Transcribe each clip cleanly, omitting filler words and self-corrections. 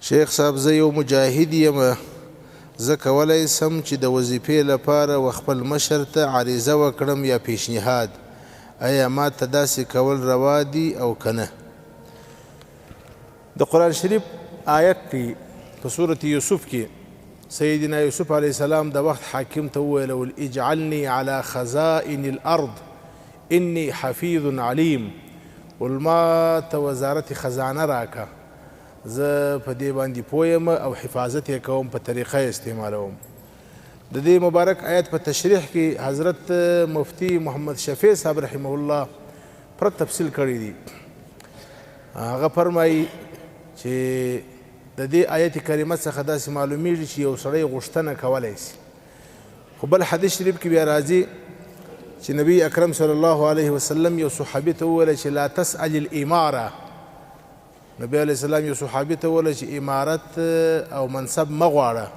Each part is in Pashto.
شیخ صاحب زه یو مجاهد یم، زه کولی سم چې د وظیفې لپاره و خپل مشر ته عریضه وکړم یا پیشنهاد، آیا ما ته داسې کول روا دي او که نه؟ د قرآن شریف آیت کې په سورة یوسف کې سیدنا یوسف علیه السلام د وخت حاکم ته وویل اجعلني على خزائن الارض انی حفیظ علیم، ما ته وزارت خزانه راکه، زه په دې باندې پوه یم او حفاظت یې کوم، په طریقه یې استعمالوم. د دې مبارک آیت په تشریح کې حضرت مفتی محمد شفیع صاحب رحمه الله پر تفصیل کړی دی. هغه فرمایي چې د دې آیت کریمه څخه داسې معلومیږي چې یو سړی غوښتنه کولی شي. خو بل حدیث شریف کې بیا راځي چې نبی اکرم صلی الله علیه وسلم یو صحابي ته وویل چې لا تسأل الاماره، نبی علیه السلام یو صحابي ته وویل چې امارت او منصب مه غواړه،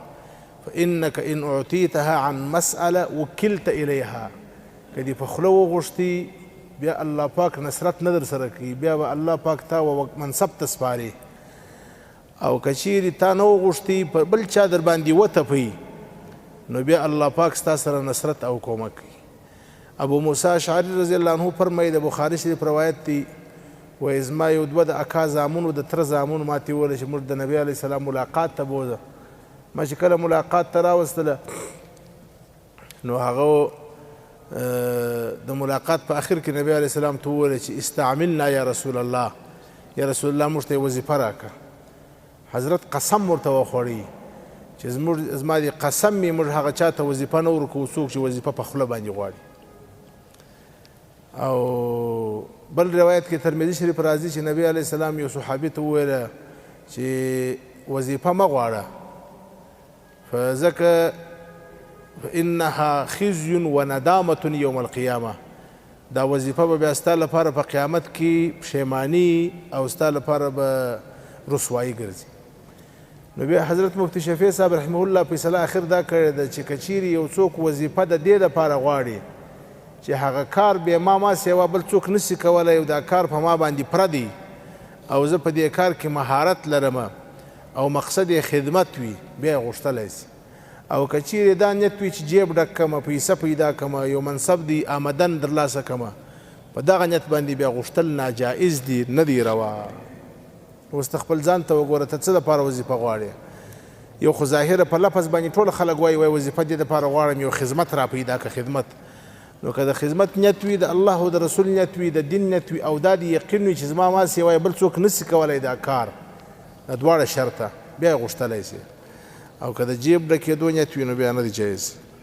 فانک ان اعطیتها عن مسأله وکلت الیها، که دې په خوله وغوښتي بیا الله پاک نصرت نه در سره کوي، بیا به الله پاک تا منصب ته سپاري، او که چیرې تا نه وغوښتي په بل چا در باندې وتپوي نو بیا الله پاک ستا سره نصرت او کومک کوي. ابو موسی اشعري رضی الله عنه فرمایي، د بخاري شریف روایت دی، وایي زما یو دوه د اکا زامنو د تره زامنو ما ته وویل چې موږ د نبي علیه السلام ملاقات ته بوځه. ما چې کله ملاقات ته راوستله نو هغه د ملاقات په اخر کې نبی علیه السلام ته وویل چې استعملنا یا رسول الله، یا رسول الله موږ ته یې وظیفه راکړه. حضرت قسم ورته وخوړی چې زما د قسم مې موږ هغه چا ته وظیفه نه ورکوو څوک چې وظیفه په خوله باندې غواړي. او بل روایت کې ترمذي شریف راځي چې نبی علیه السلام یو صحابي ته وویله چې وظیفه مه غواړه، فځکه فانها خزي وندامة یوم القیامه، دا وظیفه به بیا ستا لپاره په قیامت کې پښیماني او ستا لپاره به رسوایي ګرځي. نو بیا حضرت مفتی شفیع صاحب رحمه الله فیصله آخر دا کړې ده چې که چیرې یو څوک وظیفه د دې دپاره غواړي چې هغه کار بیا ما سیوا بل څوک نشي کولی او دا کار په ما باندې پردی او زه په دې کار کې مهارت لرم او مقصد یې خدمت وي، بیا یې غوښتلی شي. او که چیرې دا نیت وي چې جیب ډک کړمه، پیسه پیدا کړمه، یو منصب دی آمدن ترلاسه کړمه، په دغه نیت باندې بیا غوښتل ناجایز دي، نه دی روا. اوس ته خپل ځان ته وګوره، ته څه دپاره وظیفه غواړې؟ یو خو ظاهره په لفظ باندې ټول خلک وایي وظیفه دې دپاره غواړم یو خدمت را پیدا که خدمت، نو که د خدمت نیت وي، د الله او د رسول نیت وي، د دین نیت وي، او دا د یقین وي چې زما ما سیوای بل څوک نسي کولی دا کار، د دواړه شرطه بیا یې غوښتلی شي. او که د جیب ډکېدو نیت وي نو بیا نه دی جایز.